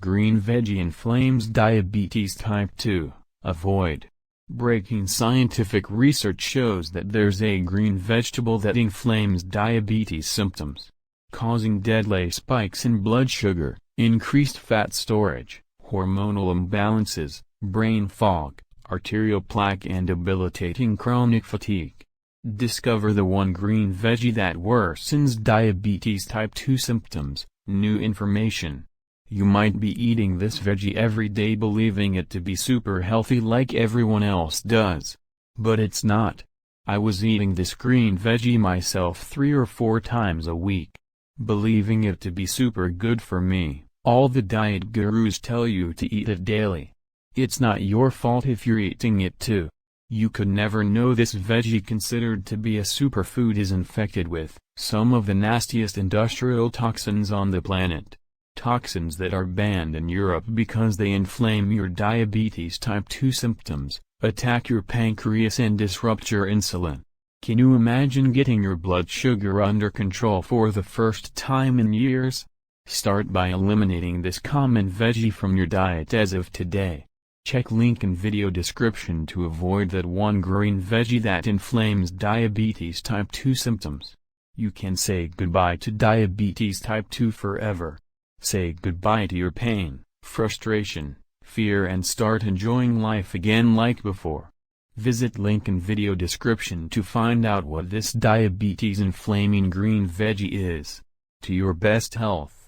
Green veggie inflames diabetes type 2, avoid. Breaking scientific research shows that there's a green vegetable that inflames diabetes symptoms, causing deadly spikes in blood sugar, increased fat storage, hormonal imbalances, brain fog, arterial plaque and debilitating chronic fatigue. Discover the one green veggie that worsens diabetes type 2 symptoms. New information. You might be eating this veggie every day believing it to be super healthy like everyone else does. But it's not. I was eating this green veggie myself 3 or 4 times a week, believing it to be super good for me. All the diet gurus tell you to eat it daily. It's not your fault if you're eating it too. You could never know this veggie considered to be a superfood is infected with some of the nastiest industrial toxins on the planet. Toxins that are banned in Europe because they inflame your diabetes type 2 symptoms, attack your pancreas and disrupt your insulin. Can you imagine getting your blood sugar under control for the first time in years? Start by eliminating this common veggie from your diet as of today. Check link in video description to avoid that one green veggie that inflames diabetes type 2 symptoms. You can say goodbye to diabetes type 2 forever. Say goodbye to your pain, frustration, fear and start enjoying life again like before. Visit link in video description to find out what this diabetes inflaming green veggie is. To your best health.